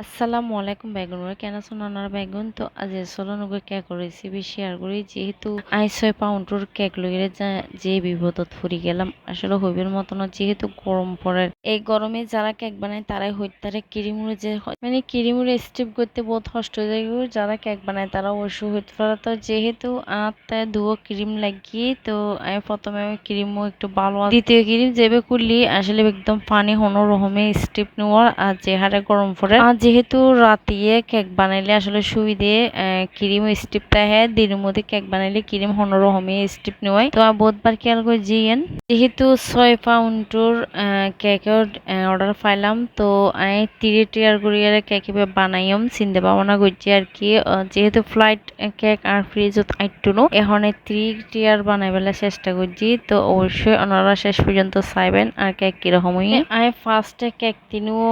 আসসালামু আলাইকুম বেগুন কেন সোনার বেগুন তো আজ চলো নগে কেক রেসিপি শেয়ার করি যেহেতু 6 পাউন্ডর কেক লইরে যে বিপদত ফুরি গেলাম আসলে হইবের মতন যেহেতু গরম পড়ে এই গরমে যারা কেক বানায় তারাই হইতারে কিরিমুড়ে যে মানে কিরিমুড়ে স্টিপ করতে বহুত কষ্ট হয়ে যায় যারা কেক বানায় তারা অবশ্য হইতে পারে তো যেহেতু আত্মায় দুও ক্রিম লাগিয়ে তো আমি প্রথমে ক্রিমও একটু ভালো দ্বিতীয় ক্রিম যেবে করলি আসলে একদম পানি হনো রকমে স্টিপ নেওয়ার আর যে হারে গরম পড়ে আর যেহেতু রাতিয়ে কেক বানাইলে আসলে সুবিধে ক্রিম স্টিপ তাহে দিনের মধ্যে কেক বানাইলে ক্রিম হনো রকমে স্টিপ নেওয়াই তো বহুতবার খেয়াল করে জিয়েন যেহেতু 6 পাউন্ডর কেকের অর্ডার পাইলাম তো আমি 3 টিয়ার করিয়ার কেক বানাইম চিনতে পাবো না করছি আর কি যেহেতু ফ্লাইট কেক আর ফ্রিজত আইটুনো এখন 3 টিয়ার বানাই বেলা চেষ্টা করছি তো অবশ্যই ওনারা শেষ পর্যন্ত চাইবেন আর কেক কিরকম আমি ফার্স্টে কেক তিনিও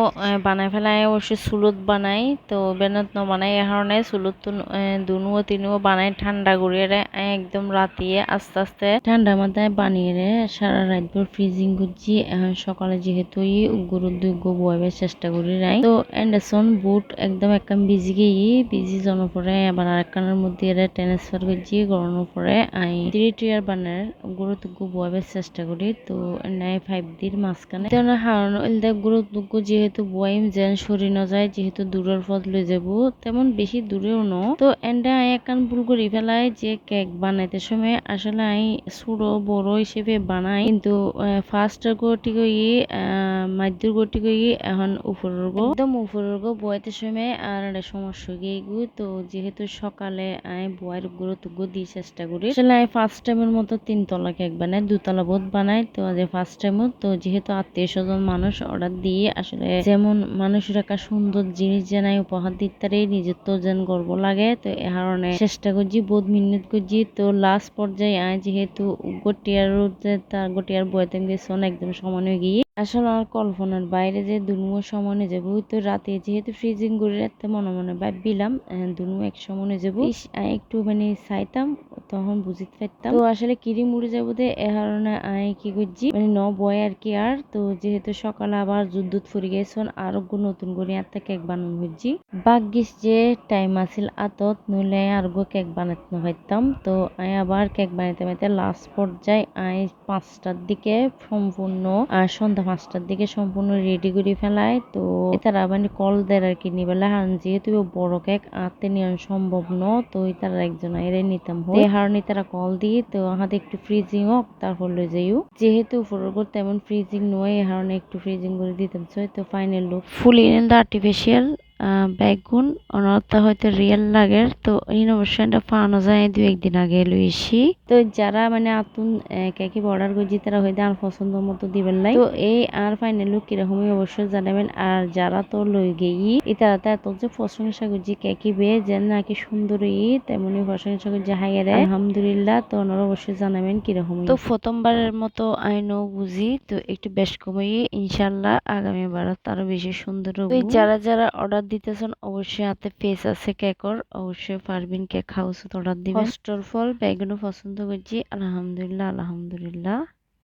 বানাই ফেলাই অবশ্যই চুলত বানাই তো বেনত নবানাই এই কারণে চুলত দুনুও তিনিও বানাই ঠান্ডা করিয়ে একদম রাতিয়ে আস্তে আস্তে ঠান্ডার মধ্যে বানিয়ে সারা রাতভর ফ্রিজিং করছি এখন সকালে যেহেতু গরুর দুই গো বয়াবের চেষ্টা করি নাই তো অ্যান্ডারসন বুট একদম একদম ভিজি গিয়ে ভিজি জনের পরে আবার আরেকখানের মধ্যে ট্রান্সফার করছি গরমের পরে আই 3 টিয়ার বানার গরু দুগো বয়াবের চেষ্টা করি তো 5 দির মাঝখানে হারানো গরু দুগো যেহেতু বয়াম যেন সরি না যায় যেহেতু দূরের পথ লই যাব তেমন বেশি দূরেও ন তো এন্ডা একখান ভুল করি ফেলাই যে কেক বানাইতে সময় আসলে ছোট বড় হিসেবে বানাই কিন্তু ফার্স্ট গোটি কই মাধ্যর গোটি কই এখন উপরের গো একদম উপরের গো বয়াতে সময় আর সমস্যা গিয়ে গু তো যেহেতু সকালে বয়ের গুঁড়ো তুগো দিয়ে চেষ্টা করি আসলে ফার্স্ট টাইমের মতো 3 তলা কেক বানাই 2 তলা বোধ বানাই তো আজ ফার্স্ট টাইমও তো যেহেতু আত্মীয় স্বজন মানুষ অর্ডার দিয়ে আসলে যেমন মানুষের একটা সুন্দর জিনিস জানাই উপহার দিতে নিজের তো যেন গর্ব লাগে তো এ কারণে চেষ্টা করছি বহুত মিনিট করছি তো লাস্ট পর্যায়ে যেহেতু গটিয়ার গটিয়ার বয়তে গেছে একদম সমানে গিয়ে আসলে আর কল্পনার বাইরে যে দুনুও সমানে যাবো তো রাতে যেহেতু ফ্রিজিং করে রাখতে মনে মনে ভাবছিলাম দুনু এক সমানে যাবো একটু মানে চাইতাম তখন বুঝিতে পারতাম তো আসলে কিরি মুড়ে যাবো দে এ কারণে কি করছি মানে বয় আর কি আর তো যেহেতু সকালে আবার যুদ্ধ ফুরি গেছেন আরো নতুন করে একটা কেক বানানো হচ্ছি ভাগ্যিস যে টাইম আছিল আতত নইলে আর কেক বানাতে না পারতাম তো আবার কেক বানাইতে বানাইতে লাস্ট পর্যায়ে 5টার দিকে সম্পূর্ণ সন্ধ্যা 5টার দিকে সম্পূর্ণ রেডি করে ফেলায় তো তারা মানে কল দেয় আর কি নিবেলা হান যেহেতু বড় কেক আনতে নেওয়া সম্ভব ন তো তারা একজন এরে নিতাম হয় এই কারণে তারা কল দিয়ে তো হাতে একটু ফ্রিজিং হোক তারপর লই যাইও যেহেতু উপরের উপর তেমন ফ্রিজিং নয় এই কারণে একটু ফ্রিজিং করে দিতাম তো final look full in the artificial বেগুন অনর্থা হয়তো রিয়েল লাগে তো ইনোভেশনটা পাওয়ানো যায় 2-1 দিন আগে লইছি তো যারা মানে আতুন কেকি অর্ডার করছি তারা হয়তো আর পছন্দ মতো দিবেন লাই তো এই আর ফাইনাল লুক কিরকমই অবশ্যই জানাবেন আর যারা তো লই গেই তারা তো এত যে প্রশংসা করছি কেকি বে যেন নাকি সুন্দরী তেমনি প্রশংসা করছি হাইয়ারে আলহামদুলিল্লাহ তো ওনারা অবশ্যই জানাবেন কিরকম তো প্রথমবারের মতো আইনও বুঝি তো একটু বেশ কমিয়ে ইনশাল্লাহ আগামী বার আরো বেশি সুন্দর যারা যারা অর্ডার দিতেছেন অবশ্যই হাতে পেজ আছে কেকর অবশ্যই পারবেন কেক হাউস অর্ডার দিবেন ফার্স্ট অফ অল বেগুনও পছন্দ করছি আলহামদুলিল্লাহ আলহামদুলিল্লাহ।